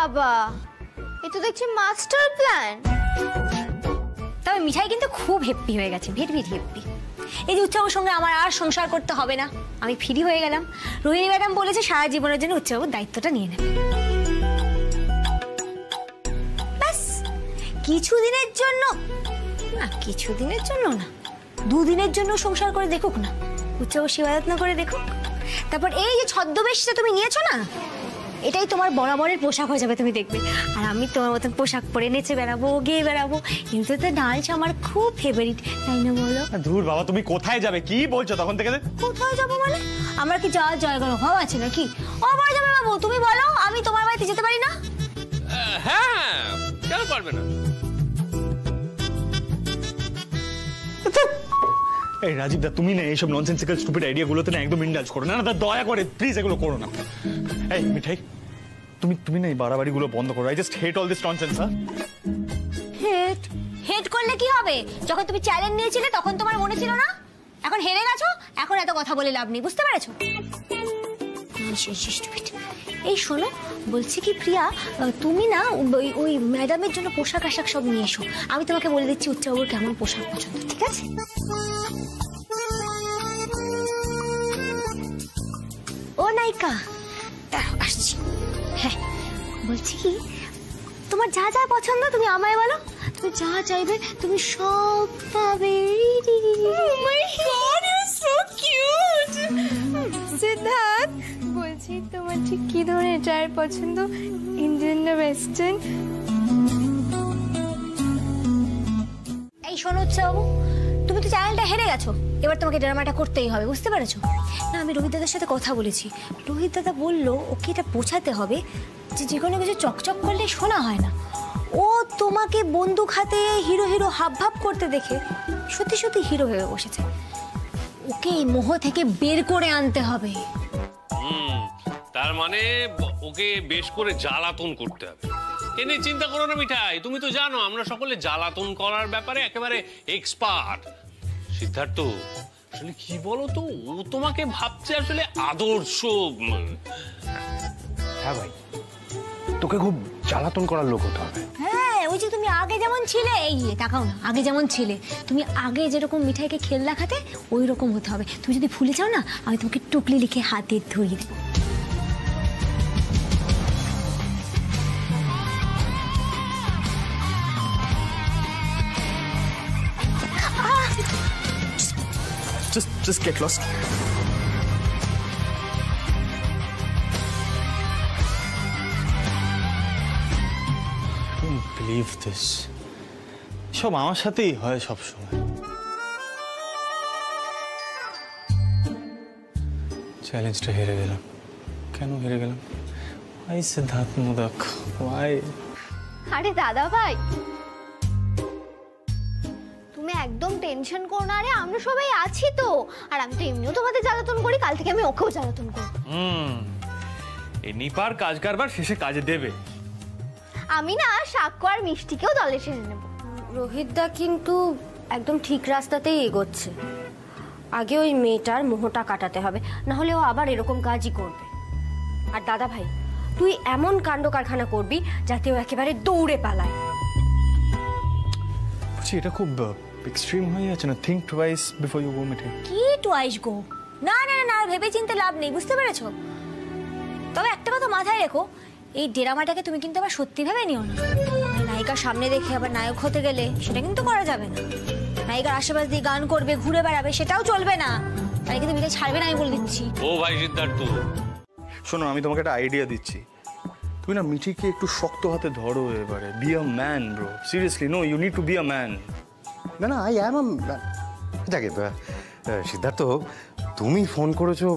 বাবা, এ তো দেখছি মাস্টার প্ল্যান। তবে মিঠাই কিন্তু খুব হ্যাপি হয়ে গেছে, ভেরি ভেরি হ্যাপি। এই যে উৎসবের সঙ্গে আমার আর সংসার করতে হবে না, আমি ফ্রি হয়ে গেলাম। রোহিণী ম্যাডাম বলেছে সারা জীবনের জন্য উৎসবের দায়িত্বটা নিয়ে নেবে। ব্যাস কিছুদিনের জন্য না, কিছুদিনের জন্য না, দুদিনের জন্য সংসার করে দেখুক না, উৎসব সেবাযত্ন করে দেখুক। তারপর এই যে ছদ্মবেশটা তুমি নিয়েছো না, এটাই তোমার বরাবরের পোশাক হয়ে যাবে, তুমি দেখবে। আর আমি তোমার মতন পোশাক পরে নেচে বেড়াবো, গেয়ে বেড়াবো। কিন্তু তো ডান্স আমার খুব ফেভারিট, তাই না বলো? ধুর বাবা, তুমি কোথায় যাবে? কি বলছো তখন থেকে? কোথায় যাবো মানে? আমার কি যাওয়ার জায়গার অভাব আছে নাকি? অভাব যাবে বাবু, তুমি বলো, আমি তোমার বাড়িতে যেতে পারি না? হ্যাঁ, কেন পারবে না? এই রাজীব দা, তুমি না এইসব ননসেন্সিক্যাল স্টুপিড আইডিয়া গুলোতে না একদম ইন্ডালজ করো না। না দয়া করে প্লিজ এগুলো করো না। এই মিঠাই, তুমি না এই বাড়াবাড়ি গুলো বন্ধ করো। I just hate all this nonsense. Hate করলে কি হবে? যখন তুমি চ্যালেঞ্জ নিয়েছিলে তখন তোমার মনে ছিল না? এখন হেরে গেছো, এখন এত কথা বলে লাভ নেই, বুঝতে পেরেছো? এই শোনো, বলছি কি প্রিয়া, তুমি না ওই ম্যাডামের জন্য পোশাক আশাক সব নিয়ে এসো। আমি তোমাকে বলে দিচ্ছি উৎসবের কেমন পোশাক পছন্দ, ঠিক আছে? ও নায়িকা, আসছি। হ্যাঁ, বলছি কি, তোমার যা যা পছন্দ তুমি আমায় বলো, তুমি যা চাইবে তুমি সব পাবে। সিদ্ধার্থ, বলছি তোমার ঠিক কি ধরনের ড্রায়ার পছন্দ, ইন্ডিয়ান না ওয়েস্টার্ন? এই শোনো উৎসব, তুমি তো চ্যানেলটা হেরে গেছো, এবার তোমাকে ড্রামাটা করতেই হবে, বুঝতে পেরেছো? না, আমি রোহিত দাদার সাথে কথা বলেছি। রোহিত দাদা বললো ওকে এটা বোঝাতে হবে যে কোনো কিছু চকচক করলে শোনা হয় না। ও তোমাকে বন্দুক হাতে হিরো হিরো হাব ভাব করতে দেখে সত্যি সত্যি হিরো হয়ে বসেছে। ওকে এই মোহ থেকে বের করে আনতে হবে। তার মানে ওকে বেশ করে জ্বালাতন করতে হবে। এ নিয়ে চিন্তা করো না মিঠাই, তুমি তো জানো আমরা সকলে জ্বালাতন করার ব্যাপারে একেবারে এক্সপার্ট। সিদ্ধার্থ, আসলে কি বলো তো, ও তোমাকে ভাবছে আসলে আদর্শ। হ্যাঁ ভাই, তোকে খুব জ্বালাতন করার লোক হতে হবে। হ্যাঁ, ওই যে তুমি আগে যেমন ছিলে, এই তাকাও না, আগে যেমন ছিলে তুমি, আগে যেরকম মিঠাইকে খেলনা খাতে ওই রকম হতে হবে। তুমি যদি ভুলে যাও না, আমি তোমাকে টুকলি লিখে হাতে ধরিয়ে দেবো। Just get lost. I don't believe this. সব আমার সাথেই হয় সব সময়। চ্যালেঞ্জটা হেরে গেলাম। কেন হেরে গেলাম? Why সিদ্ধার্থ মোদক? Why? আরে দাদা ভাই, তুমি একদম টেনশন করো না। আরে আমরা সবাই আছি তো। আর আমি তো এমনিও তোমাদের জ্বালাতন করি, কাল থেকে আমি ওকেও জ্বালাতন করব। এই নিপার কাজ কারবার শেষে কাজে দেবে। আমি না সাক্ষ্য আর মিষ্টিকেও দলে টেনে নেব। রোহিতদা কিন্তু একদম ঠিক রাস্তাতেই এগোচ্ছে। আগে ওই মেয়েটার মোহটা কাটাতে হবে, না হলে ও আবার এরকম কাজই করবে। আর দাদা ভাই, তুই এমন কাণ্ড কারখানা করবি যাতে ও একেবারে দৌড়ে পালায়। এটা খুব এক্সট্রিম হয়ে যাচ্ছে না? Think twice before you go Mithai. কি টুয়াইস গো? না না না, ভেবে চিন্তে লাভ নেই, বুঝতে পেরেছো? তবে একটা কথা মাথায় রেখো, এই ড্রামাটাকে তুমি কিন্তু আবার সত্যি ভেবে নিও না। নায়িকার সামনে দেখে আবার নায়ক হতে গেলে সেটা কিন্তু করা যাবে না। নায়িকার আশেপাশ দিয়ে গান করবে, ঘুরে বেড়াবে, সেটাও চলবে না। তাই কিন্তু মিঠাই ছাড়বে না, আমি বলে দিচ্ছি। ও ভাই সিদ্ধার্থ, শোনো, আমি তোমাকে একটা আইডিয়া দিচ্ছি। তুমি না মিঠিকে একটু শক্ত হাতে ধরো এবারে। Be a man bro, seriously. No, you need to be a man. না না, আই অ্যাম দেখে সিদ্ধার্থ, তুমি ফোন করেছো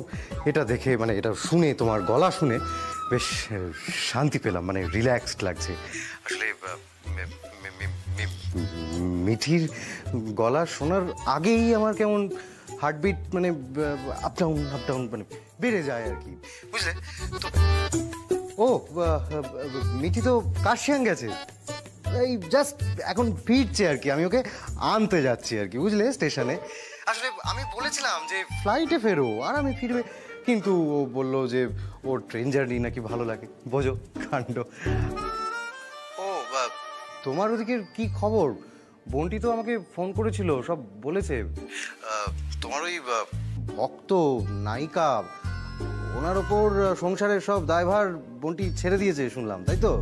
এটা দেখে, মানে এটা শুনে, তোমার গলা শুনে বেশ শান্তি পেলাম, মানে রিল্যাক্সড লাগছে। আসলে মিঠির গলা শোনার আগেই আমার কেমন হার্টবিট মানে আপ ডাউন মানে বেড়ে যায় আর কি, বুঝলে তো। ও মিঠি তো কাশিয়াং গেছে, এই জাস্ট এখন ফিরছে আর কি। আমি ওকে আনতে যাচ্ছি আর কি, বুঝলে, স্টেশনে। আসলে আমি বলেছিলাম যে ফ্লাইটে ফেরো, আরামে ফিরবে, কিন্তু ও বললো যে ওর ট্রেন জার্নি নাকি ভালো লাগে। বোঝো কাণ্ড। ও তোমার ওদিকের কি খবর? বোনটি তো আমাকে ফোন করেছিল, সব বলেছে। তোমার ওই ভক্ত নায়িকা, ওনার ওপর সংসারের সব দায়ভার বোনটি ছেড়ে দিয়েছে শুনলাম, তাই তো?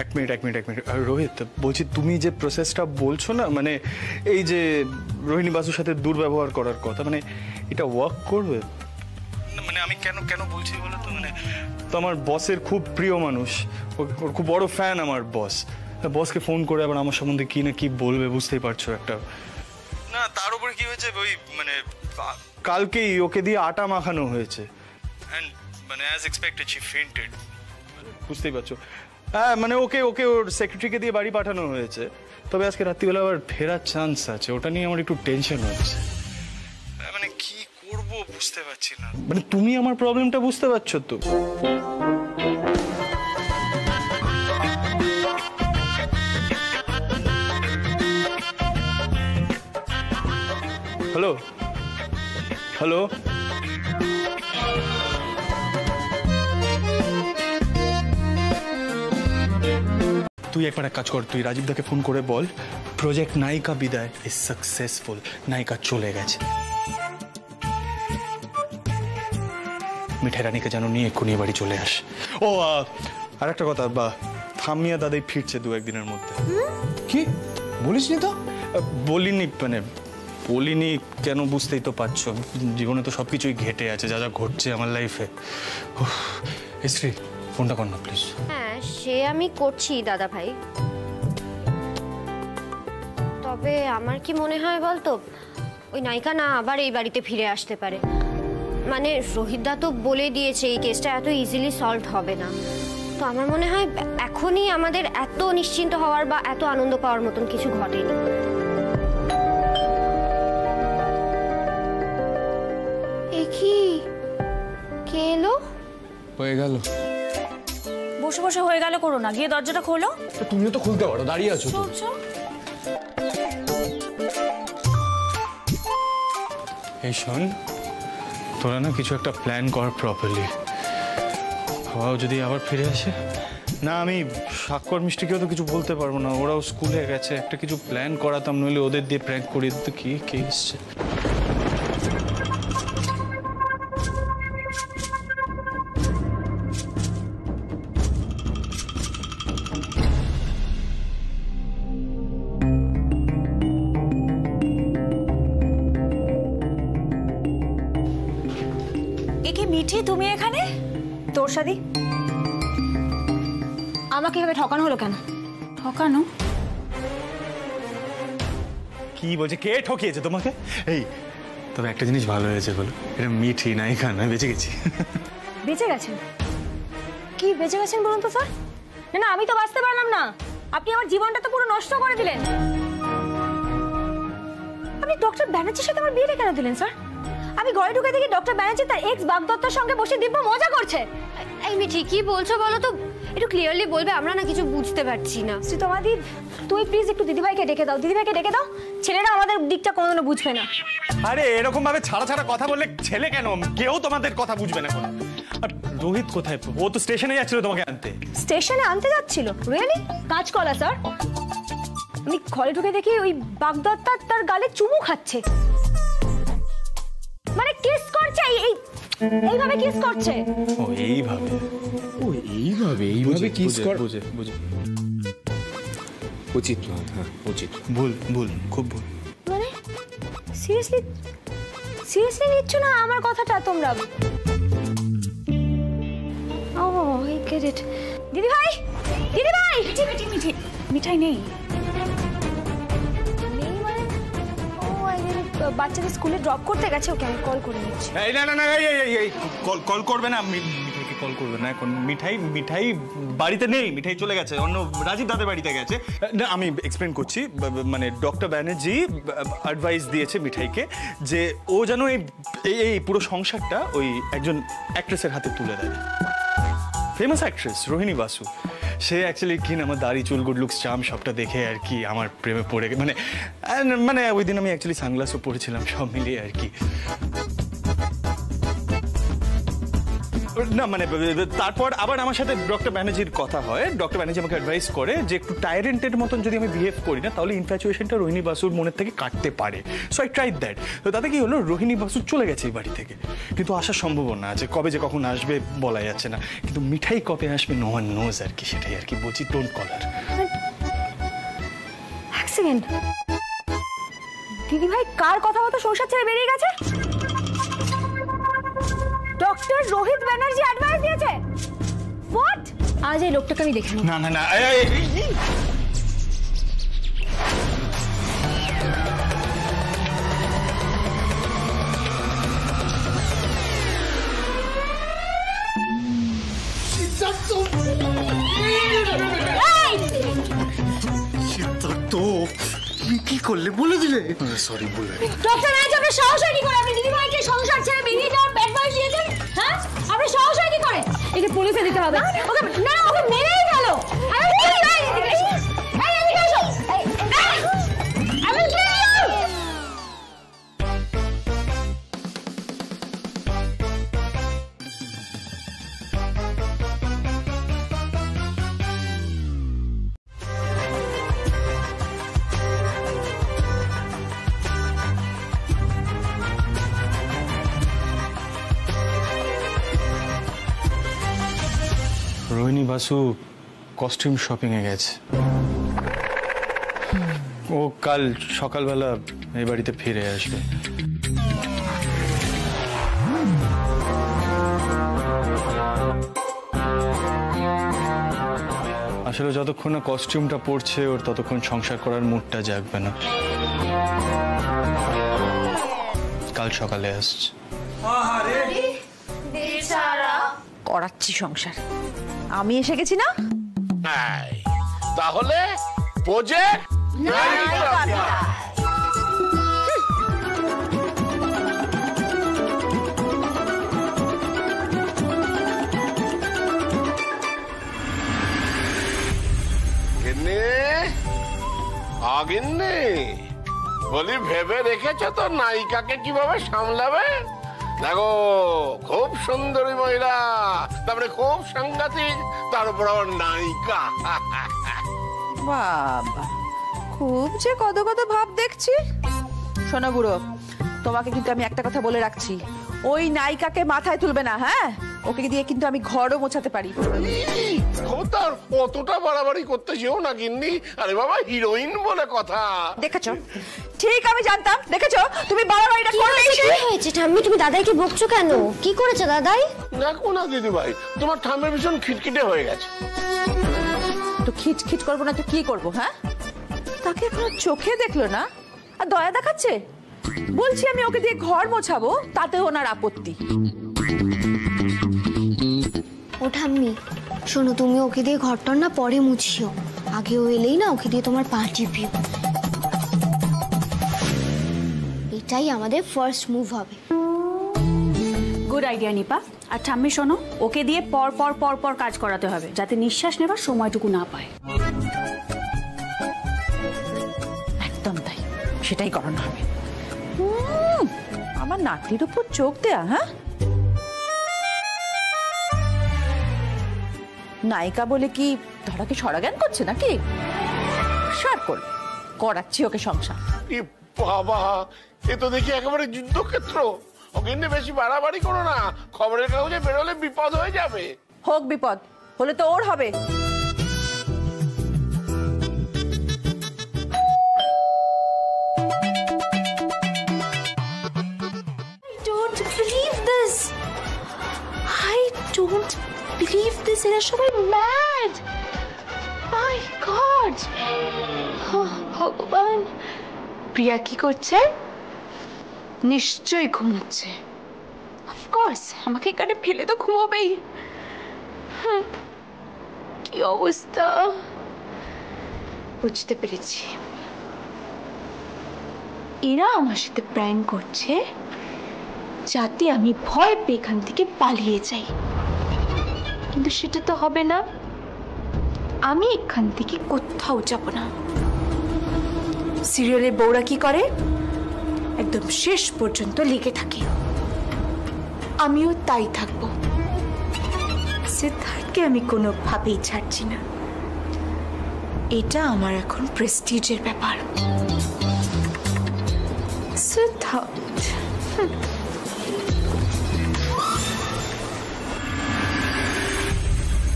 এক মিনিট রোহিত, বলছি তুমি যে প্রসেসটা বলছো না, মানে এই যে রোহিণী বাসুর সাথে দুর্ব্যবহার করার কথা, মানে এটা ওয়ার্ক করবে? মানে আমি কেন বলছি বলো তো, মানে তো আমার বসের খুব প্রিয় মানুষ, ওর খুব বড় ফ্যান আমার বস। বসকে ফোন করে আবার আমার সম্বন্ধে কি না কি বলবে, বুঝতেই পারছো একটা। না তার উপরে কি হয়েছে, ওই মানে কালকেই ওকে দিয়ে আটা মাখানো হয়েছে, অ্যান্ড মানে অ্যাজ এক্সপেক্টেড শি ফেন্টেড, বুঝতেই পারছো। হ্যাঁ মানে ওকে ওর সেক্রেটারিকে দিয়ে বাড়ি পাঠানো হয়েছে, তবে আজকে রাত্রিবেলা আবার ফেরার চান্স আছে, ওটা নিয়ে আমার একটু টেনশন হচ্ছে। মানে কি করব বুঝতে পারছি না। মানে তুমি আমার প্রবলেমটা বুঝতে পারছো তো? হ্যালো হ্যালো, তুই একবার এক কাজ কর, তুই রাজীবদাকে ফোন করে বল প্রজেক্ট নায়িকা বিদায় ইজ সাকসেসফুল, নায়িকা চলে গেছে। মিঠাই রানীকে যেন নিয়ে এক্ষুনি বাড়ি চলে আস। ও আর একটা কথা, থামিয়া দাদাই ফিরছে 2-1 দিনের মধ্যে। কি বলিসনি তো? বলিনি কেন, বুঝতেই তো পারছো, জীবনে তো সবকিছুই ঘেটে আছে, যা যা ঘটছে আমার লাইফে। শ্রী ফোনটা কর না প্লিজ। হ্যাঁ সে আমি করছি দাদা ভাই, তবে আমার কি মনে হয় বলতো, ওই নায়িকা না আবার এই বাড়িতে ফিরে আসতে পারে। মানে রোহিতদা তো বলে দিয়েছে এই কেসটা এত ইজিলি সলভ হবে না, তো আমার মনে হয় এখনই আমাদের এত নিশ্চিন্ত হওয়ার বা এত আনন্দ পাওয়ার মতন কিছু ঘটেনি। কে এলো? হয়ে গেল। বসে বসে হয়ে গেল করো না, গিয়ে দরজাটা খোলো। তুমিও তো খুলতে পারো, দাঁড়িয়ে আছো তো। এই শোন, তোরা না কিছু একটা প্ল্যান কর প্রপারলি। হাওয়াও যদি আবার ফিরে আসে না, আমি স্বাক্ষর মিষ্টিকেও তো কিছু বলতে পারবো না, ওরাও স্কুলে গেছে, একটা কিছু প্ল্যান করাতাম, নইলে ওদের দিয়ে প্র্যাঙ্ক করিয়ে দিত। কি কে এসছে? মিঠি তুমি এখানে? তোর সাথে আমাকে এভাবে ঠকানো হলো কেন? ঠকানো? কি বলছে? কে ঠকিয়েছে তোমাকে? এই তবে একটা জিনিস ভালো হয়েছে বলো, এটা মিঠি নায়িকা নয়, বেঁচে গেছি। বেঁচে গেছেন? কি বেঁচে গেছেন বলুন তো স্যার? না আমি তো বাঁচতে পারলাম না, আপনি আমার জীবনটা তো পুরো নষ্ট করে দিলেন। আপনি ডক্টর ব্যানার্জির সাথে আমার বিয়েটা কেন দিলেন স্যার? আমি ঘরে ঢুকে দেখি ডক্টর ব্যানার্জি তার এক্স বাগদত্তার সঙ্গে বসে দিব্য মজা করছে। এই মিঠি কি বলছো বলো তো, একটু ক্লিয়ারলি বলবে, আমরা না কিছু বুঝতে পারছি না। শ্রীতমাদি তুই প্লিজ একটু দিদিভাইকে ডেকে দাও, দিদিভাইকে ডেকে দাও, ছেলেরা আমাদের দিকটা কোনোদিনও বুঝবে না। আরে এরকম ভাবে ছাড়া কথা বললে ছেলে কেন, কেউ তোমাদের কথা বুঝবে না কোনো। আর রোহিত কোথায়? ও তো স্টেশনে যাচ্ছিল তোমাকে আনতে। স্টেশনে আনতে যাচ্ছিল? রিয়েলি? কাজ করা স্যার। আমি ঘরে ঢুকে দেখি ওই বাগদত্তা তার গালে চুমু খাচ্ছে, মানে কিস করছে, এইভাবে কিস করছে। ও এইভাবে কিস কর। বুঝে উচিত নয়। হ্যাঁ উচিত। ভুল খুব ভুল। মানে সিরিয়াসলি নিচ্ছ না আমার কথাটা তোমরা? ও আই গেট ইট। দিদিভাই মিঠাই নেই মানে? ও আই গেট ইট, বাচ্চাদের স্কুলে ড্রপ করতে গেছে, ওকে আমি কল করে নিচ্ছি। এই না কল করবে না, মিঠাইকে কল করবে না এখন। মিঠাই বাড়িতে নেই, মিঠাই চলে গেছে, অন্য রাজীব দাদের বাড়িতে গেছে। না আমি এক্সপ্লেন করছি, মানে ডক্টর ব্যানার্জি অ্যাডভাইস দিয়েছে মিঠাইকে যে ও যেন এই পুরো সংসারটা ওই একজন অ্যাক্ট্রেসের হাতে তুলে দেয়। ফেমাস অ্যাক্ট্রেস রোহিণী বাসু, সে অ্যাকচুয়ালি কি না আমার দাড়ি চুল গুড লুকস চার্ম সবটা দেখে আর কি আমার প্রেমে পড়ে, মানে ওই দিন আমি অ্যাকচুয়ালি সানগ্লাসও পরেছিলাম, সব মিলিয়ে আর কি। না মানে তারপর আবার আমার সাথে ডক্টর ব্যানার্জির কথা হয়। ডক্টর ব্যানার্জি আমাকে অ্যাডভাইস করে যে একটু টাইরেন্টের মতন যদি আমি বিহেভ করি না তাহলে ইনফ্যাচুয়েশনটা রোহিণী বাসুর মনের থেকে কাটতে পারে। So I tried that. তো তাতে কি হলো, রোহিণী বাসু চলে গেছে এই বাড়ি থেকে, কিন্তু আসার সম্ভাবনা আছে। কবে যে কখন আসবে বলা যাচ্ছে না, কিন্তু মিঠাই কবে আসবে নো ওয়ান নোজ আর কি, সেটাই আর কি বলছি। Don't call her. এক সেকেন্ড, দিদি ভাই কার কথা মতো সংসার ছেড়ে বেরিয়ে গেছে? ডক্টর রোহিত ব্যানার্জি অ্যাডভাইস দিয়েছে। হোয়াট? আজ এই লোকটাকে আমি দেখি না না না, কি করলে বলে দিলে? সরি বলে। ডক্টর আজ আপনার সাহস হয় কি করে আপনি দিদি ভাইকে সংসার ছেড়ে বেরিয়ে যাওয়ার অ্যাডভাইস দিয়েছেন? হ্যাঁ, আপনার সাহস হয় কি করে? একে পুলিশে দিতে হবে। ওকে না, ওকে মেরেই ফেলো। আরে এই এদিকে এসো, এই এদিকে এসো, আমি রোহিণী বাসু কস্টিউম শপিং এ গেছে। ও কাল সকালবেলা এই বাড়িতে ফিরে আসবে। আসলে যতক্ষণ না কস্টিউমটা পরছে ওর ততক্ষণ সংসার করার মুডটা জাগবে না। কাল সকালে আসছে। করাচ্ছি সংসার, আমি এসে গেছি না? তাহলে প্রজেক্ট আগিন্নি বলি ভেবে রেখেছো তো নায়িকাকে কিভাবে সামলাবে? দেখো খুব সুন্দরী মহিলা, তারপরে খুব সাংঘাতিক, তার উপর আবার নায়িকা। বাবা, খুব যে কত কত ভাব দেখছি। শোনো বুড়ো, তোমাকে কিন্তু আমি একটা কথা বলে রাখছি, ওই নায়িকাকে মাথায় তুলবে না। হ্যাঁ, ওকে দিয়ে কিন্তু আমি ঘরও মোছাতে পারি। তার অতটা বাড়াবাড়ি করতে যেও না গিন্নি। আরে বাবা, হিরোইন বলে কথা। দেখেছো, ঠিক আমি জানতাম। দেখেছো তুমি বাড়াবাড়িটা করলে। কি হয়েছে ঠাম্মি, তুমি দাদাইকে বকছো কেন? কি করেছে দাদাই? দেখো না দিদি ভাই, তোমার ঠাম্মির ভীষণ খিটখিটে হয়ে গেছে। তো খিটখিট করবো না তো কি করবো? হ্যাঁ, তাকে এখনো চোখে দেখলো না আর দয়া দেখাচ্ছে। বলছি আমি ওকে দিয়ে ঘর মোছাবো, তাতে ওনার আপত্তি। ও ঠাম্মি শোনো, তুমি ওকে দিয়ে ঘরটার না পরে মুছিও, আগে ও এলেই না ওকে দিয়ে তোমার পা টিপিও। এটাই আমাদের ফার্স্ট মুভ হবে। Good idea Nipa. আর ঠাম্মি শোনো, ওকে দিয়ে পর পর পর পর কাজ করাতে হবে, যাতে নিঃশ্বাস নেবার সময়টুকু না পায়। একদম তাই, সেটাই করানো হবে। আমার নাতির উপর চোখ দেয়া। হ্যাঁ, নায়িকা বলে কি ধরাকে সরাজ্ঞান করছে নাকি? সার করবে, করাচ্ছি ওকে সংসার। বাবা, এ তো দেখি একেবারে যুদ্ধক্ষেত্র। ওকে বেশি বাড়াবাড়ি করো না, খবরের কাগজে বেরোলে বিপদ হয়ে যাবে। হোক বিপদ, হলে তো ওর হবে। এরা সবাই ম্যাড। মাই গড, ভগবান। প্রিয়া কি করছে? নিশ্চয়ই ঘুমোচ্ছে। অফকোর্স, আমাকে এখানে ফেলে তো ঘুমোবেই। কি অবস্থা, বুঝতে পেরেছি। এরা আমার সাথে প্র্যাঙ্ক করছে যাতে আমি ভয় পেয়ে এখান থেকে পালিয়ে যাই। কিন্তু সেটা তো হবে না, আমি এখান থেকে কোথাও যাব না। সিরিয়ালের বউরা কি করে, একদম শেষ পর্যন্ত লেগে থাকে। আমিও তাই থাকবো। সিদ্ধার্থকে আমি কোনোভাবেই ছাড়ছি না। এটা আমার এখন প্রেস্টিজের ব্যাপার। সিদ্ধার্থ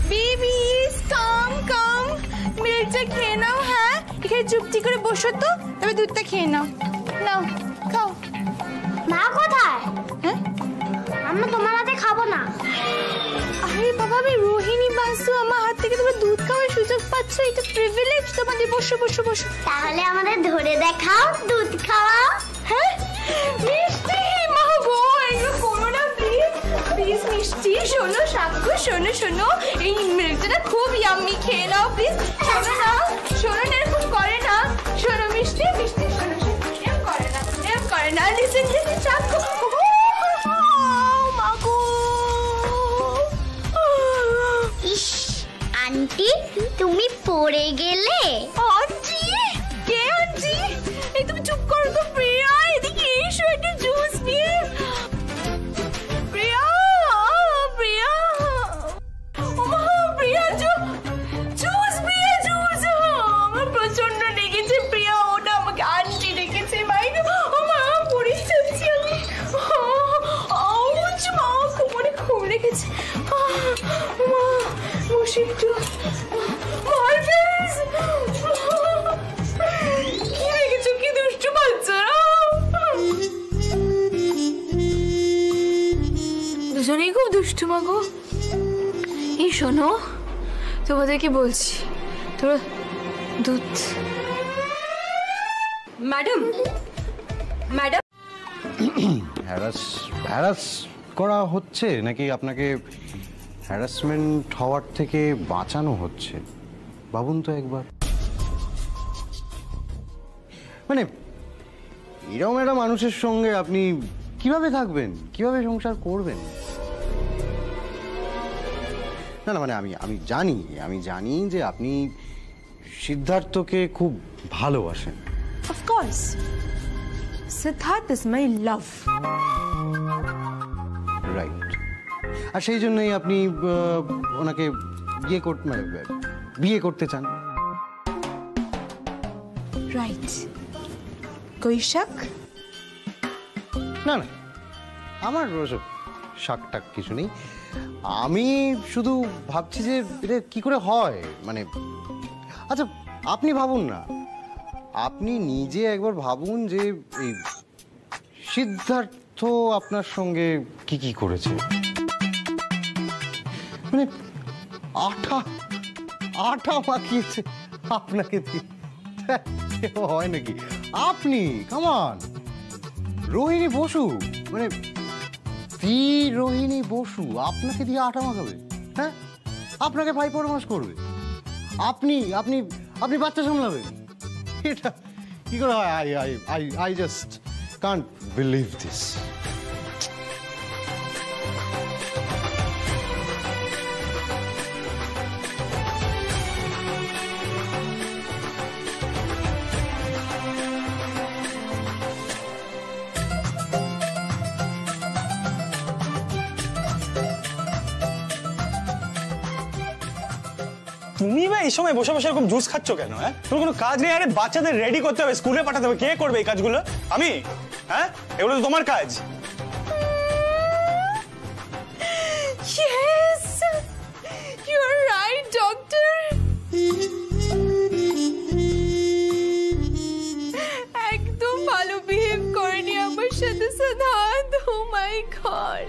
বেবিস কাম কাম, মিল্কটা খেয়ে নাও। হ্যাঁ, এখানে চুপটি করে বসো তো, তবে দুধটা খেয়ে নাও। নাও খাও। মা কোথায়? হ্যাঁ, আমরা তোমার হাতে খাবো না। আরে বাবা, আমি রোহিণী বাসু, আমার হাত থেকে তোমার দুধ খাওয়ার সুযোগ পাচ্ছ, এটা প্রিভিলেজ তোমাদের। বসো বসো বসো। তাহলে আমাদের ধরে দেখাও, দুধ খাওয়াও। হ্যাঁ, মিষ্টি মা গো, এগুলো করো না প্লিজ প্লিজ। মিষ্টি শোনো, সাক্ষু শোনো শোনো, এই মিল্কটা খুব ইয়াম্মি, খেয়ে নাও প্লিজ। শোনো না, শোনো না, এরকম করে না। শোনো মিষ্টি, মিষ্টি শোনো শোনো, এরকম করে না, এরকম করে না। Listen listen Sakshu. মা গো, ইস আন্টি, তুমি পড়ে গেলে। আন্টি? কে আন্টি? এই তুমি চুপ করো তো প্রিয়া, এদিকে এসো একটা জুস নিয়ে। প্রিয়া, প্রিয়া, ওমা প্রিয়া, জুস প্রিয়া, জুস। আমার প্রচন্ড লেগেছে প্রিয়া, ওটা আমাকে আন্টি ডেকেছে। মাইগো, ওমা পড়ে যাচ্ছি আমি। আউচ মা, কোমরে খুব লেগেছে। মা বসে একটু। মার্ভেলাস, কি রেখেছো, কি দুষ্টু বাচ্চারা। দুজনেই খুব দুষ্টু মা গো। এই শোনো, তোমাদেরকে বলছি, তোরা দুধ। ম্যাডাম, ম্যাডাম, হ্যারাস করা হচ্ছে নাকি আপনাকে হ্যারাসমেন্ট হওয়ার থেকে বাঁচানো হচ্ছে? ভাবুন তো একবার। মানে এরকম একটা মানুষের সঙ্গে আপনি কিভাবে থাকবেন, কিভাবে সংসার করবেন? না না, মানে আমি জানি যে আপনি সিদ্ধার্থকে খুব ভালোবাসেন। Of course, Siddharth is my love. Right. আর সেই জন্যই আপনি ওনাকে বিয়ে করতে চান। রাইট, কোই শক? না না, আমার ওসব শাক টাক কিছু নেই। আমি শুধু ভাবছি যে এটা কি করে হয়। মানে আচ্ছা, আপনি ভাবুন না, আপনি নিজে একবার ভাবুন যে এই সিদ্ধার্থ আপনার সঙ্গে কি কি করেছে। মানে আটা মাখিয়েছে আপনাকে দিয়ে, হয় নাকি? আপনি কামান রোহিণী বসু, মানে রোহিণী বসু আপনাকে দিয়ে আটা মাখাবে? হ্যাঁ, আপনাকে ভাই পরামর্শ করবে? আপনি আপনি আপনি বাচ্চা সামলাবেন? এটা কি করে হয়? I just can't believe this. তুমি বা এই সময় বসে বসে এরকম জুস খাচ্ছ কেন? হ্যাঁ, তোর কোনো কাজ নেই? আরে বাচ্চাদের রেডি করতে হবে, স্কুলে পাঠাতে হবে, কে করবে এই কাজগুলো? আমি? হ্যাঁ, এগুলো তো তোমার কাজ। Yes, you're right, doctor. একদম ভালো বিহেভ করেনি আমার সাথে সিদ্ধার্থ। Oh my God.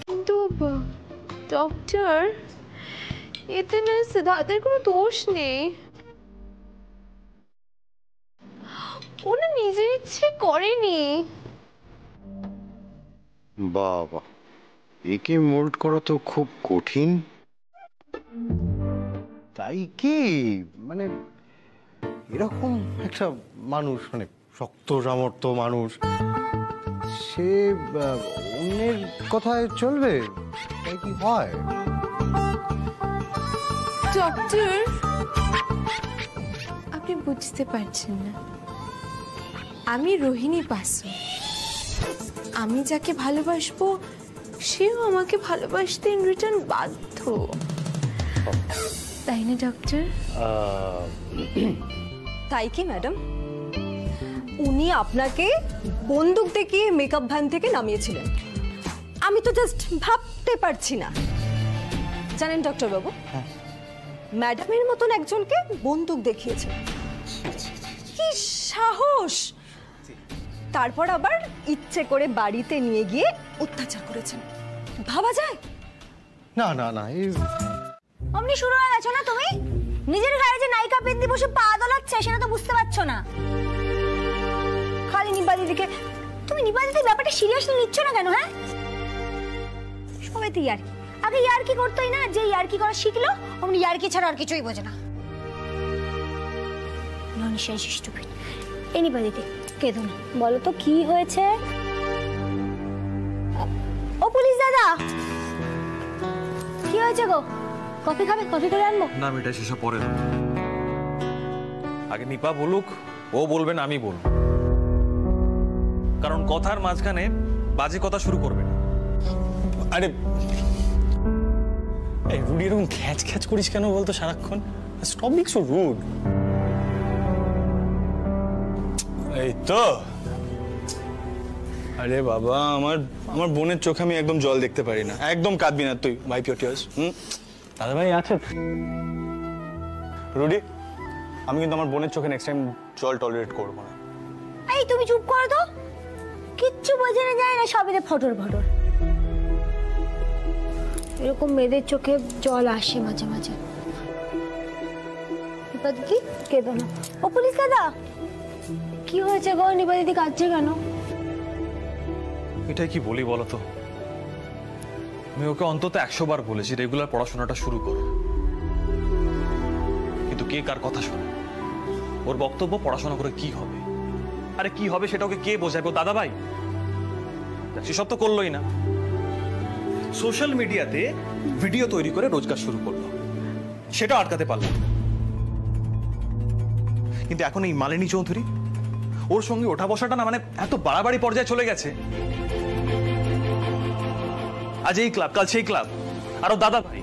কিন্তু ডক্টর, এতে না সিদ্ধার্থের কোনো দোষ নেই। ও না নিজের ইচ্ছে করেনি। বাবা, একে মোল্ড করা তো খুব কঠিন। তাই কি মানে এরকম একটা মানুষ, মানে শক্ত সামর্থ্য মানুষ, সে অন্যের কথায় চলবে? তাই কি হয়? ডক্টর, আপনি বুঝতে পারছেন না, আমি রোহিণী বাসু, আমি যাকে ভালোবাসবো সেও আমাকে ভালোবাসতে ইন রিটার্ন বাধ্য, তাই না ডক্টর? তাই কি ম্যাডাম? উনি আপনাকে বন্দুক দেখিয়ে মেকআপ ভ্যান থেকে নামিয়েছিলেন। আমি তো জাস্ট ভাবতে পারছি না। জানেন ডক্টর বাবু, ম্যাডামের মতন একজনকে বন্দুক দেখিয়েছেন, কি সাহস! তারপর আবার ইচ্ছে করে বাড়িতে নিয়ে গিয়ে অত্যাচার করেছেন, ভাবা যায়? না না না, অমনি শুরু হয়ে গেছো না তুমি? নিজের গায়ে যে নায়িকা পেন্দি বসে পা দোলাচ্ছে সেটা তো বুঝতে পারছো না। খালি নিপা দিদিকে, তুমি নিপা দিদির ব্যাপারটা সিরিয়াসলি নিচ্ছ না কেন? হ্যাঁ, সবাই তো ইয়ার্কি, আগে ইয়ার্কি করতোই না, যে ইয়ার্কি করা শিখলো অমনি ইয়ার্কি ছাড়া আর কিছুই বোঝে না। Nonsense stupid. এই নিপা দিদি কেঁদো না, বলো তো কি হয়েছে? ও পুলিশ দাদা, কি হয়েছে গো? কফি খাবে? কফি করে আনবো? না মিঠাই, সেসব পরে আগে নিপা বলুক, ও বলবেন আমি বলবো, কারণ কথার মাঝখানে বাজে কথা শুরু করবে না। আরে এই রুডি এরকম খ্যাচ খ্যাচ করিস কেন বলতো সারাক্ষণ? Stop being so rude. এই তো, আরে বাবা, আমার বোনের চোখে আমি একদম জল দেখতে পারি না। একদম কাঁদবি না তুই, ভাই পিওর টিয়ার্স। দাদা ভাই আছে রুডি, আমি কিন্তু আমার বোনের চোখে নেক্সট টাইম জল টলারেট করবো না। এই তুমি চুপ করো তো, কিচ্ছু বোঝে না, যায় না, সবেতে ফটর ফটর। এরকম মেয়েদের চোখে জল আসে মাঝে মাঝে। নিপা দিদি কেঁদো না। ও পুলিশ দাদা, কি হয়েছে গো? নিপা দিদি কাঁদছে কেন? এটাই কি বলি বলো তো? আমি ওকে অন্তত 100 বার বলেছি রেগুলার পড়াশোনাটা শুরু করো, কিন্তু কে কার কথা শোনে? ওর বক্তব্য পড়াশোনা করে কি হবে, আরে কি হবে সেটা ওকে কে বোঝাবে? ও দাদা ভাই সেসব তো করলোই না, সোশ্যাল মিডিয়াতে ভিডিও তৈরি করে রোজগার শুরু করলো, সেটা আটকাতে পারলো। কিন্তু এখন এই মালিনী চৌধুরী, ওর সঙ্গে ওঠা বসাটা না মানে এত বাড়াবাড়ি পর্যায়ে চলে গেছে। আজ এই ক্লাব, কাল সেই ক্লাব, আর ও দাদা ভাই।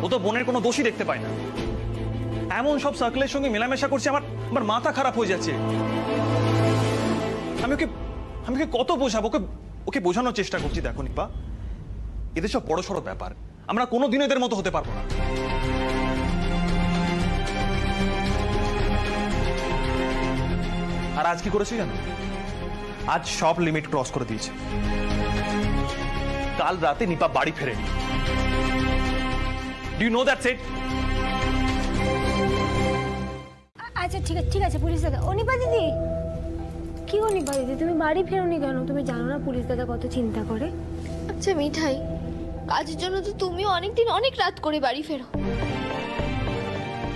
ও তো বোনের কোনো দোষী দেখতে পায় না, এমন সব সার্কেলের সঙ্গে মেলামেশা করছে, আমার মাথা খারাপ হয়ে যাচ্ছে। আমি ওকে কত বোঝাবো, ওকে বোঝানোর চেষ্টা করছি। দেখো নিপা, এদের সব বড় সড়ো ব্যাপার, আমরা কোনোদিন এদের মতো হতে পারবো না। আর আজ কি করেছে জানো? আজ সব লিমিট ক্রস করে দিয়েছে। কাল রাতে নিপা বাড়ি ফেরেনি। Do you know that's it? আচ্ছা ঠিক আছে পুলিশ দাদা। ও নিপা দিদি, কি গো নিপা দিদি, তুমি বাড়ি ফেরোনি কেন? তুমি জানো না পুলিশ দাদা কত চিন্তা করে? আচ্ছা মিঠাই, কাজের জন্য তো তুমিও অনেকদিন অনেক রাত করে বাড়ি ফেরো,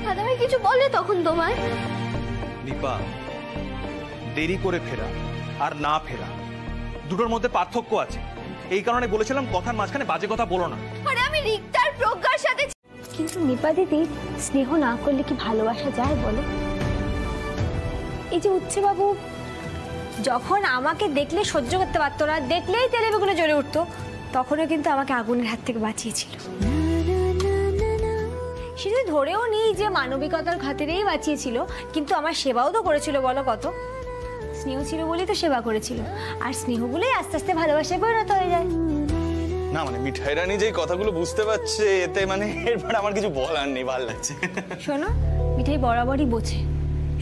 দাদাভাই কিছু বলে তখন তোমায়? নিপা, দেরি করে ফেরা আর না ফেরা দুটোর মধ্যে পার্থক্য আছে, এই কারণে বলেছিলাম কথার মাঝখানে বাজে কথা বলো না। আরে আমি রিক্তার প্রজ্ঞার সাথে। কিন্তু নিপা দিদি, স্নেহ না করলে কি ভালোবাসা যায় বলো? এই যে উচ্ছে বাবু যখন আমাকে দেখলে সহ্য করতে পারতো না, দেখলেই তেলে বেগুনে জ্বলে উঠতো, তখনও কিন্তু আমাকে আগুনের হাত থেকে বাঁচিয়েছিল। সেটা ধরেও নি যে মানবিকতার খাতিরেই বাঁচিয়েছিল, কিন্তু আমার সেবাও তো করেছিল বলো কত। স্নেহ ছিল বলেই তো সেবা করেছিল, আর স্নেহ বলেই আস্তে আস্তে ভালোবাসায় পরিণত হয়ে যায়। না মানে মিঠাই রানী যে কথাগুলো বুঝতে পারছে, এতে মানে এরপর আমার কিছু বলার নেই, ভালো লাগছে। শোনো, মিঠাই বরাবরই বোঝে,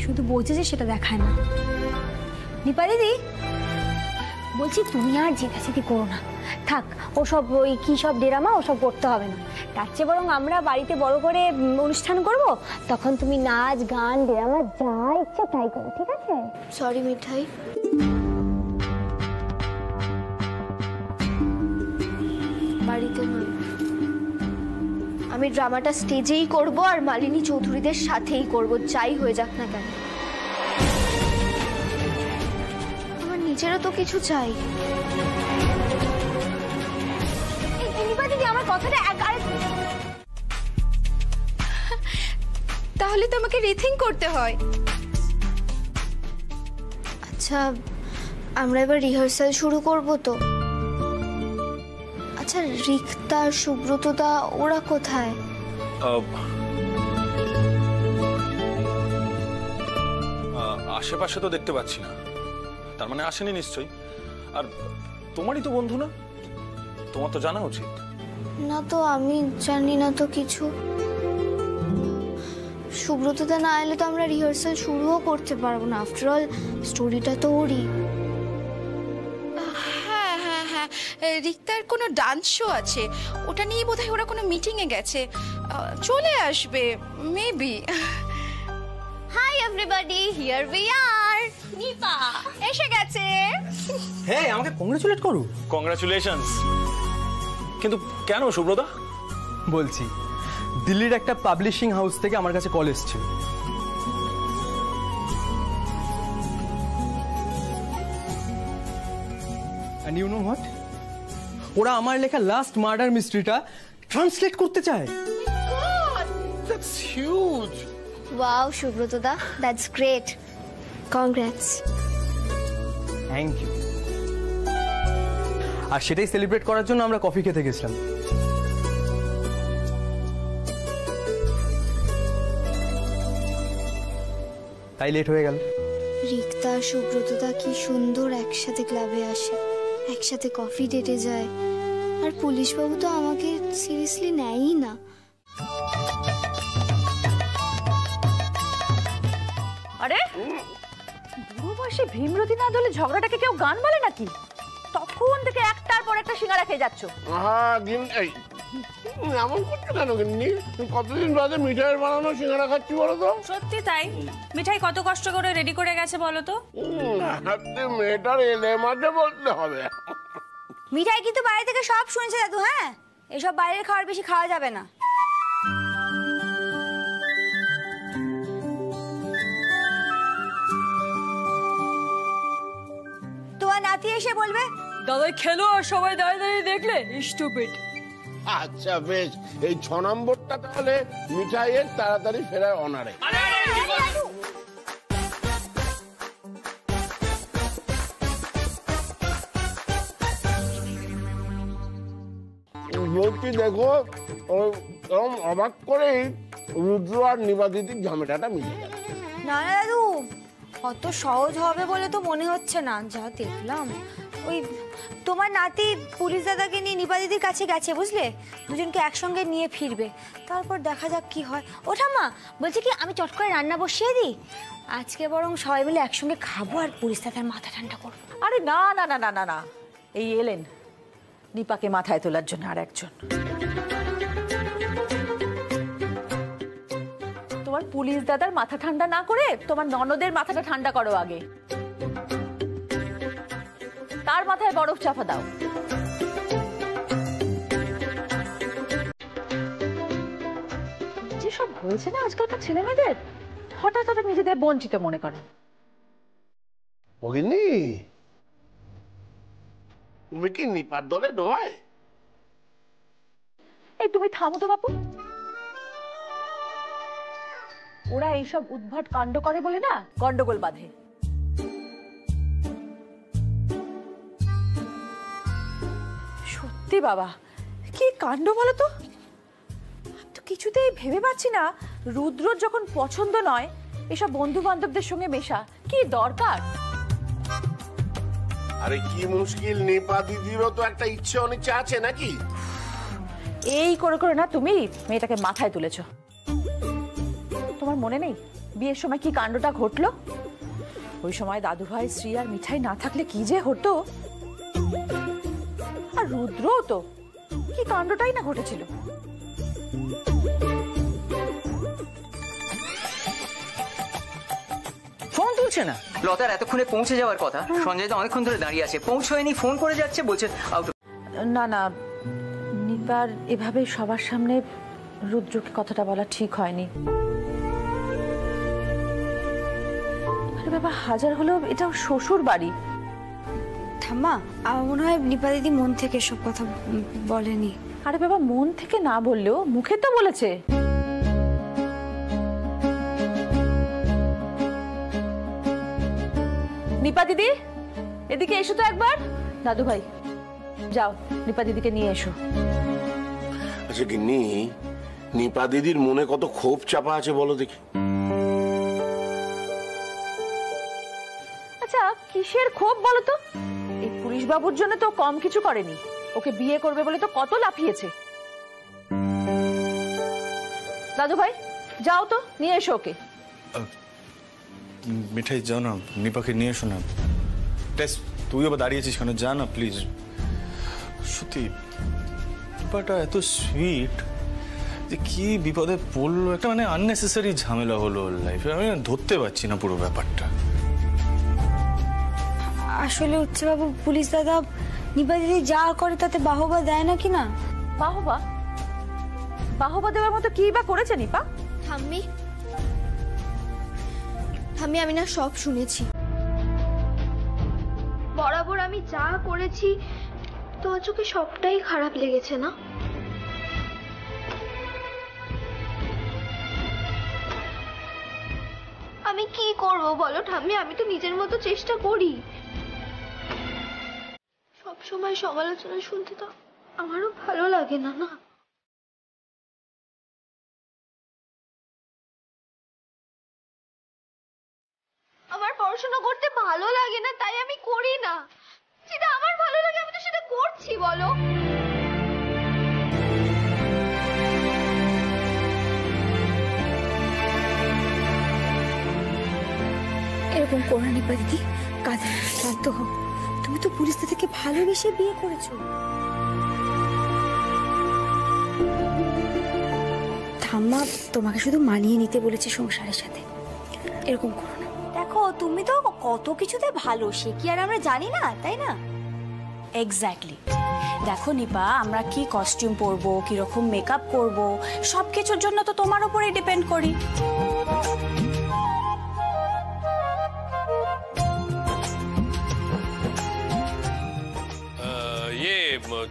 শুধু বোঝে যে সেটা দেখায় না। নিপা দিদি বলছি, তুমি আর জেতাজেতি করো না, থাক ওসব ওই কি সব ড্রামা ওসব করতে হবে না। তার চেয়ে বরং আমরা বাড়িতে বড় করে অনুষ্ঠান করব, তখন তুমি নাচ গান ড্রামা যা ইচ্ছে তাই করো, ঠিক আছে? সরি মিঠাই, বাড়িতে নয়, আমি ড্রামাটা স্টেজেই করব আর মালিনী চৌধুরীদের সাথেই করব, যাই হয়ে যাক না কেন। আমার নিজেরও তো কিছু চাই। দিদি আমার কথাটা তাহলে তো আমাকে রিথিং করতে হয়। আচ্ছা আমরা এবার রিহার্সাল শুরু করব তো? আচ্ছা রিক্তা, সুব্রতদা ওরা কোথায়? আশেপাশে তো দেখতে পাচ্ছি না, তার মানে আসেনি নিশ্চয়ই। আর তোমারই তো বন্ধু না, তোমার তো জানা উচিত। না তো, আমি জানি না তো কিছু। সুব্রতদা না এলে তো আমরা রিহার্সাল শুরুও করতে পারবো না। আফটার অল স্টোরিটা তো ওরই। হ্যাঁ হ্যাঁ হ্যাঁ, রিক্তার কোনো ডান্স শো আছে, ওটা নিয়ে বোধহয় ওরা কোনো মিটিংয়ে গেছে, চলে আসবে maybe. Hi everybody, here we are. Nipa এসে গেছে। হ্যাঁ, আমাকে কংগ্রেচুলেট করো। কংগ্রাচুলেশনস। কিন্তু কেন সুব্রতা? বলছি, দিল্লির একটা পাবলিশিং হাউস থেকে আমার কাছে কল এসেছিল। And you know what? ওরা আমার লেখা লাস্ট মার্ডার মিস্ট্রিটা ট্রান্সলেট করতে চায়। That's huge. ওয়াও সুব্রতদা, that's great. Congrats. Thank you. আর সেটাই সেলিব্রেট করার জন্য আমরা কফি খেতে গেছিলাম। তাই লেট হয়ে গেল। রিক্তা, সুব্রতদা কি সুন্দর একসাথে ক্লাবে আসে, একসাথে কফি ডেটে যায়। আর পুলিশবাবু তো আমাকে সিরিয়াসলি নেয়ই না। আরে বুড়ো ভীমরতি না ধরলে ঝগড়াটাকে কেউ গান বলে নাকি? তখন থেকে একটার পর একটা সিঙ্গারা খেয়ে যাচ্ছ। এমন করছো কেন গিন্নি? কতদিন বাদে মিঠাইয়ের বানানো সিঙ্গারা খাচ্ছি বলো তো? সত্যি তাই, মিঠাই কত কষ্ট করে রেডি করে গেছে বলো তো? মেয়েটার এলে মাঝে বলতে হবে। মিঠাই কিন্তু বাইরে থেকে সব শুনেছে দাদু। হ্যাঁ, এসব বাইরের খাবার বেশি খাওয়া যাবে না। তোমার নাতি এসে বলবে দাদা খেলো আর সবাই দাঁড়িয়ে দাঁড়িয়ে দেখলে, স্টুপিড। আচ্ছা বেশ, এই 6 নম্বরটা তাহলে মিঠাইয়ের তাড়াতাড়ি ফেরার অনারে। বলছি দেখো, এরকম অবাক করেই রুদ্র আর নিবাদিতির ঝামেলাটা মিলে গেল। না না দাদু, অত সহজ হবে বলে তো মনে হচ্ছে না। যা দেখলাম, ওই তোমার নাতি পুলিশ দাদাকে নিয়ে নিবাদিতির কাছে গেছে বুঝলে, দুজনকে একসঙ্গে নিয়ে ফিরবে। তারপর দেখা যাক কি হয়। ও ঠাম্মা, বলছি কি আমি চট করে রান্না বসিয়ে দিই, আজকে বরং সবাই মিলে একসঙ্গে খাবো আর পুলিশ দাদার মাথা ঠান্ডা করবো। আরে না না না না না না, এই এলেন নিপাকে মাথায় তোলার জন্য আর একজন। তোমার পুলিশ দাদার মাথা ঠান্ডা না করে তোমার ননদের মাথাটা ঠান্ডা করো আগে, তার মাথায় বরফ চাপা দাও। যেসব হয়েছে না আজকালকার ছেলে মেয়েদের, হঠাৎ হঠাৎ নিজেদের বঞ্চিত মনে করে। ভগিনী, তুমি কি নিপার দলে নয়? এই তুমি থামো তো বাপু। ওরা এইসব উদ্ভট কাণ্ড করে বলে না গন্ডগোল বাঁধে। সত্যি বাবা, কি কাণ্ড বলো তো? তো কিছুতেই ভেবে পাচ্ছি না, রুদ্রর যখন পছন্দ নয় এসব বন্ধু বান্ধবদের সঙ্গে মেশা, কি দরকার? আরে কি মুশকিল, নিপা দিদিরও তো একটা ইচ্ছে অনিচ্ছা আছে নাকি? এই করে করে না তুমি মেয়েটাকে মাথায় তুলেছ। তোমার মনে নেই বিয়ের সময় কি কাণ্ডটা ঘটলো? ওই সময় দাদু ভাই, শ্রী আর মিঠাই না থাকলে কি যে হতো। আর রুদ্রও তো কি কাণ্ডটাই না ঘটেছিল। ফোন তুলছে না। লতার এতক্ষণে পৌঁছে যাওয়ার কথা, সঞ্জয় তো অনেকক্ষণ ধরে দাঁড়িয়ে আছে, পৌঁছয়নি, ফোন করে যাচ্ছে, বলছে না না, নিপার এভাবে সবার সামনে রুদ্রকে কথাটা বলা ঠিক হয়নি। আরে বাবা, হাজার হলেও এটা শ্বশুর বাড়ি। ঠাম্মা, আমার মনে হয় নিপা দিদি মন থেকে সব কথা বলেনি। আরে বাবা, মন থেকে না বললেও মুখে তো বলেছে। নিপা দিদি এদিকে এসো তো একবার। দাদু ভাই যাও নিপা দিদিকে নিয়ে এসো। আচ্ছা গিন্নি, নিপা দিদির মনে কত ক্ষোভ চাপা আছে বলো দেখি। আচ্ছা কিসের ক্ষোভ বলো তো? এই পুলিশ বাবুর জন্য তো কম কিছু করেনি, ওকে বিয়ে করবে বলে তো কত লাফিয়েছে। দাদু ভাই যাও তো নিয়ে এসো ওকে। মিঠাই যাও না, নিপাকে নিয়ে এসো না। তুই আবার দাঁড়িয়েছিস কেন? যা না প্লিজ। সত্যি নিপাটা এত সুইট যে কি বিপদে পড়লো, একটা মানে আননেসেসারি ঝামেলা হলো ওর লাইফে। আমি ধরতে পারছি না পুরো ব্যাপারটা। আসলে হচ্ছে বাবু, পুলিশ দাদা নিপা দিদি যা করে তাতে বাহবা দেয় না কি না? বাহবা? বাহবা দেওয়ার মতো কি বা করেছে নিপা? ঠাম্মি ঠাম্মি, আমি না সব শুনেছি। বরাবর আমি যা করেছি তোমার চোখে সবটাই খারাপ লেগেছে না? আমি কি করব বলো ঠাম্মি, আমি তো নিজের মতো চেষ্টা করি। সব সময় সমালোচনা শুনতে তো আমারও ভালো লাগে না। না আমার পড়াশোনা করতে ভালো লাগে না, তাই আমি করি না। যেটা আমার ভালো লাগে আমি তো সেটা করছি বলো। এরকম করো না নিপা দিদি, কাঁদে শান্ত হও। তুমি তো পুলিশ থেকে ভালোবেসে বিয়ে করেছো। ঠাম্মা তোমাকে শুধু মানিয়ে নিতে বলেছে সংসারের সাথে, এরকম করো না। দেখো তুমি তো কত কিছুতে ভালো, সে কি আর আমরা জানি না, তাই না? এক্স্যাক্টলি। দেখো নিপা, আমরা কি কস্টিউম পরবো, কিরকম মেকআপ করবো, সবকিছুর জন্য তো তোমার উপরেই ডিপেন্ড করি।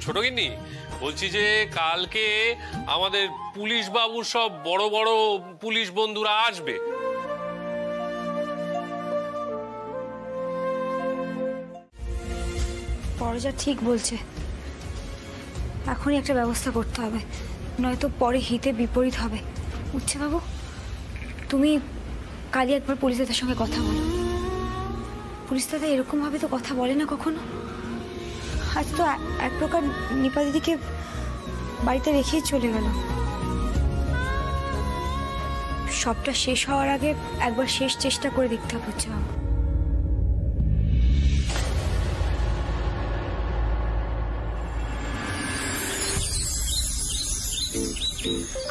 ছোট গিন্নি, বলছি যে কালকে আমাদের পুলিশ বাবুর সব বড় বড় পুলিশ বন্ধুরা আসবে। পরজা ঠিক বলছে, এখনই একটা ব্যবস্থা করতে হবে, নয়তো পরে হিতে বিপরীত হবে। বুঝছে বাবু, তুমি কালই একবার পুলিশ দাদার সঙ্গে কথা বলো। পুলিশ দাদা এরকম ভাবে তো কথা বলে না কখনো। আজ তো এক প্রকার নিপা দিদিকে বাড়িতে রেখেই চলে গেল। সবটা শেষ হওয়ার আগে একবার শেষ চেষ্টা করে দেখতে হচ্ছে বাবু।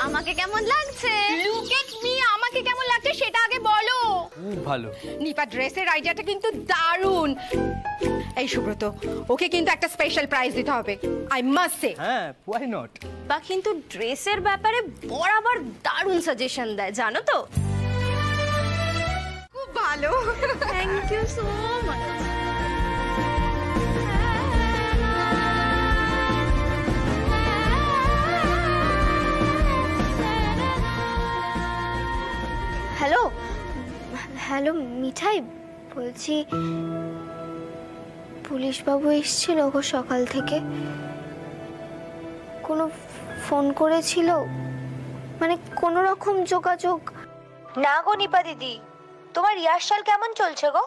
আমাকে কেমন লাগছে? লুক এট মি, আমাকে কেমন লাগছে সেটা আগে বলো। খুব ভালো। নিপা ড্রেসের আইডিয়াটা কিন্তু দারুণ। এই সুব্রত, ওকে কিন্তু একটা স্পেশাল প্রাইজ দিতে হবে, আই মাস্ট সে। হ্যাঁ, why not? বা কিন্তু ড্রেসের ব্যাপারে বরাবর দারুণ সাজেশন দেয়, জানো তো? খুব ভালো, thank you so much. Hello hello Mithai, বলছি পুলিশ বাবু এসেছিল গো সকাল থেকে? কোনো ফোন করেছিল? মানে কোনো রকম যোগাযোগ? না গো নিপা দিদি, তোমার রিহার্সাল কেমন চলছে গো?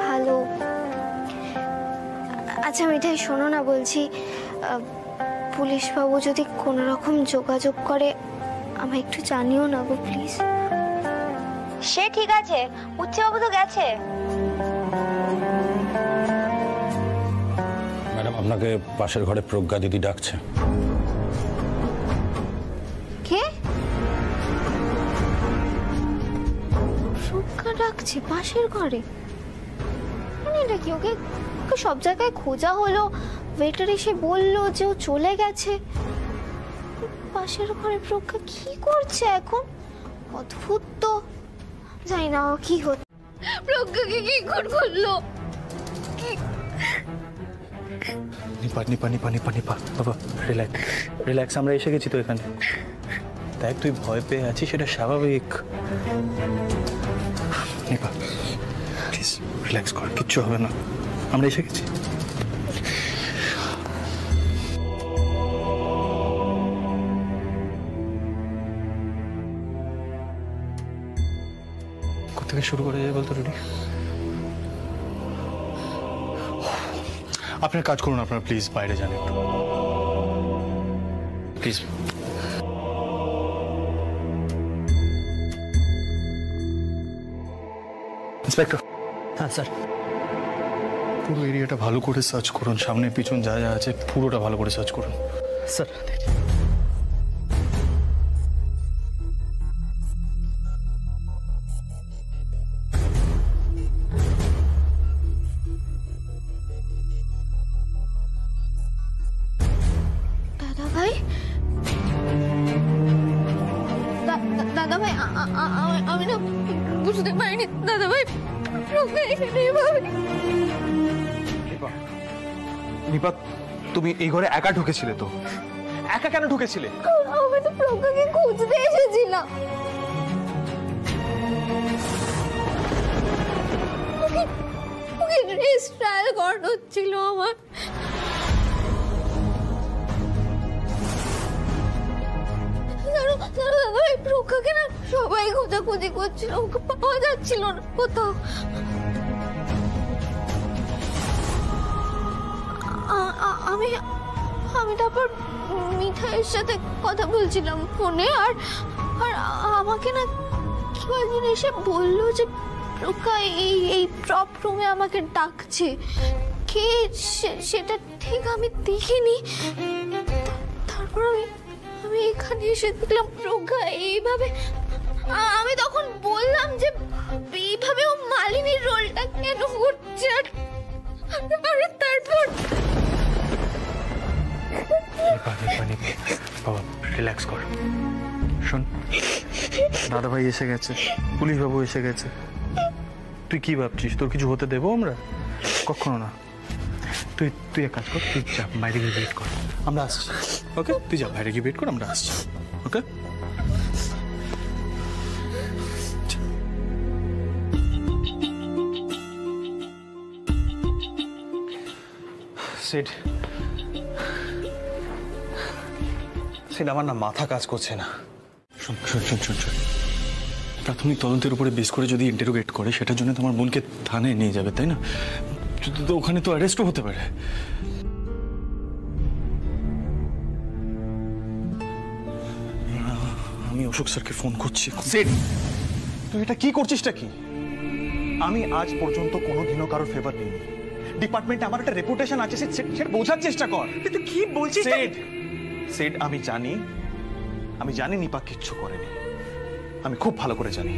ভালো। আচ্ছা মিঠাই শোনো না, বলছি পুলিশ বাবু যদি কোনো রকম যোগাযোগ করে আমায় একটু জানিও না গো প্লিজ। সে ঠিক আছে, উচ্চবাবু তো গেছে। ম্যাডাম, আপনাকে পাশের ঘরে প্রজ্ঞা দিদি ডাকছে। কে? প্রজ্ঞা ডাকছে পাশের ঘরে? মানে এটা কি? ওকে সব জায়গায় খোঁজা হলো, ওয়েটার এসে বললো যে ও চলে গেছে। পাশের ঘরে প্রজ্ঞা কি করছে এখন? অদ্ভুত তো, জানি না কি হচ্ছে। প্রজ্ঞাকে কি করলো? নিপা নিপা নিপা নিপা নিপা, বাবা রিল্যাক্স রিল্যাক্স, আমরা এসে গেছি তো এখানে। দেখ তুই ভয় পেয়ে আছিস, সেটা স্বাভাবিক। নিপা প্লিজ রিল্যাক্স কর, কিচ্ছু হবে না, আমরা এসে গেছি। কোথেকে শুরু করে যাবে বলতো রুডি? আপনার কাজ করুন, আপনারা প্লিজ বাইরে যান একটু প্লিজ। ইন্সপেক্টর। হ্যাঁ স্যার। পুরো এরিয়াটা ভালো করে সার্চ করুন, সামনে পিছন যা যা আছে পুরোটা ভালো করে সার্চ করুন। স্যার দাদা ভাই, দাদা ভাই, আমি না বুঝতে পারিনি দাদা ভাই, নিপা তুমি এই ঘরে একা ঢুকেছিলে তো? একা কেন ঢুকেছিলে? আমি তো প্রজ্ঞাকে খুঁজতে এসেছিলাম। ওকে ড্রেস ট্রায়াল করানো হচ্ছিল আমার। দাদা ভাই, প্রজ্ঞাকে না সবাই খোঁজাখুঁজি করছিল, ওকে পাওয়া যাচ্ছিল না কোথাও। আমি তারপর মিঠাইয়ের সাথে কথা বলছিলাম ফোনে, আর আমাকে না কেউ একজন এসে বললো যে প্রজ্ঞা এই ড্রপ রুমে আমাকে ডাকছে। কে সেটা ঠিক আমি দেখিনি। তারপর আমি এখানে এসে দেখলাম প্রজ্ঞা এইভাবে। আমি তখন বললাম যে এইভাবে ও মালিনীর রোলটা কেন করছে, আর তারপর বাবা রিল্যাক্স কর, শোন দাদা ভাই এসে গেছে, পুলিশ বাবু এসে গেছে, তুই কি ভাবছিস তোর কিছু হতে দেবো আমরা? কখনো না। তুই এক কাজ কর, তুই যা বাইরে গিয়ে ওয়েট কর, আমরা আসছি। ওকে তুই যা বাইরে গিয়ে ওয়েট কর, আমরা আসছি। ওকে সিড, আমার না মাথা কাজ করছে না। শোন শোন শোন শোন শোন, প্রাথমিক তদন্তের উপরে বেস করে যদি ইন্টারোগেট করে, সেটার জন্য তোমার বোনকে থানায় নিয়ে যাবে, তাই না? তো ওখানে তো অ্যারেস্টও হতে পারে। আমি অশোক স্যারকে ফোন করছি। সিড, তুই এটা কি করছিসটা কি? আমি আজ পর্যন্ত কোনোদিনও কারোর ফেভার নিইনি। ডিপার্টমেন্টে আমার একটা রেপুটেশন আছে, সেটা বোঝার চেষ্টা কর। তুই কি বলছিস? সিড, আমি জানি নিপা কিচ্ছু করেনি, আমি খুব ভালো করে জানি,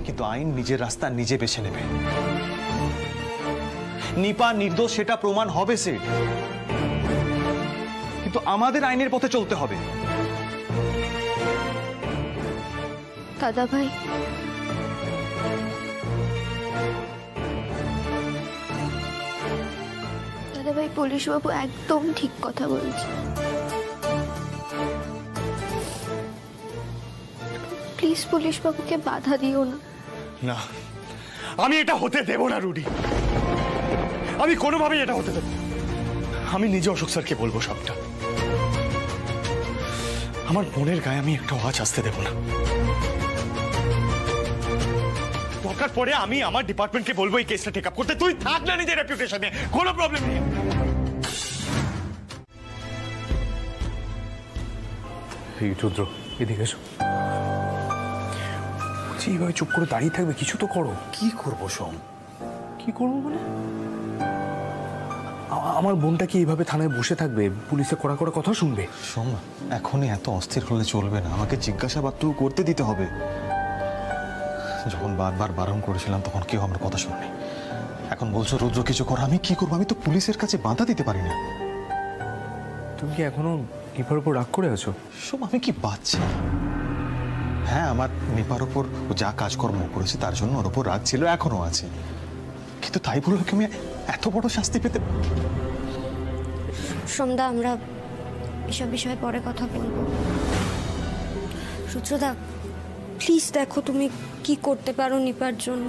কিন্তু আইন নিজের রাস্তা নিজে বেছে নেবে। নিপা নির্দোষ সেটা প্রমাণ হবে সিড, কিন্তু আমাদের আইনের পথে চলতে হবে। দাদা ভাই, পুলিশ বাবু একদম ঠিক কথা বলছে। প্লিজ পুলিশ বাবুকে বাধা দিও না। না, আমি এটা হতে দেব না রুডি, আমি কোনোভাবেই এটা হতে দেব। আমি নিজে অশোক স্যারকে বলবো সবটা। আমার বোনের গায়ে আমি একটা আওয়াজ আসতে দেব না। দরকার পড়ে আমি আমার ডিপার্টমেন্টকে বলবো এই কেসটা টেক আপ করতে। তুই থাক না নিজের রেপুটেশনে, কোনো প্রবলেম নেই। এই রুদ্র, এদিকে এসো। এইভাবে চুপ করে দাঁড়িয়ে থাকবে, কিছু তো করো। কি করবো সোম? কি করবো মানে? আমার বোনটা কি এইভাবে থানায় বসে থাকবে, পুলিশে কড়া কড়া কথা শুনবে? সোম, এখনই এত অস্থির হলে চলবে না, আমাকে জিজ্ঞাসাবাদটুকু করতে দিতে হবে। যখন বারবার বারণ করেছিলাম তখন কেউ আমার কথা শুননি। এখন বলছো রুদ্র কিছু কর, আমি কি করবো? আমি তো পুলিশের কাছে বাধা দিতে পারি না। তুমি কি এখনো নিপার উপর রাগ করে আছো? সোম, আমি কি বাচ্চা? হ্যাঁ, আমার নিপার উপর যা কাজকর্ম করেছে তার জন্য ওর উপর রাগ ছিল, এখনো আছে, কিন্তু তাই বলে আমি এত বড় শাস্তি পেতে? সোমদা, আমরা এসব বিষয়ে পরে কথা বলবো। রুদ্রদা প্লিজ দেখো তুমি কি করতে পারো নিপার জন্য।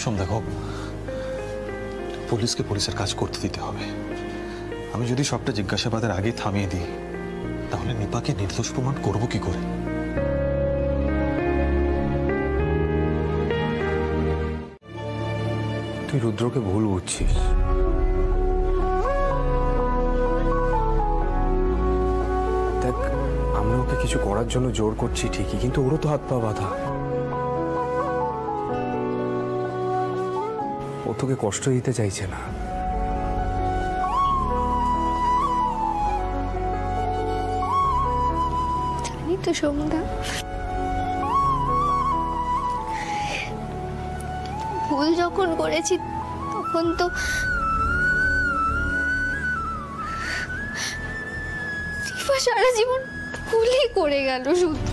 শোন দেখো, পুলিশকে পুলিশের কাজ করতে দিতে হবে। আমি যদি সবটা জিজ্ঞাসাবাদের আগে থামিয়ে দিই তাহলে নিপাকে নির্দোষ প্রমাণ করবো কি করে? তুই রুদ্রকে ভুল বুঝছিস। দেখ, আমরা ওকে কিছু করার জন্য জোর করছি ঠিকই, কিন্তু ওরও তো হাত পা বাঁধা। ও তোকে কষ্ট দিতে চাইছে না। জানি তো সোমদা, ভুল যখন করেছি তখন তো সারা জীবন ভুলই করে গেল শুধু।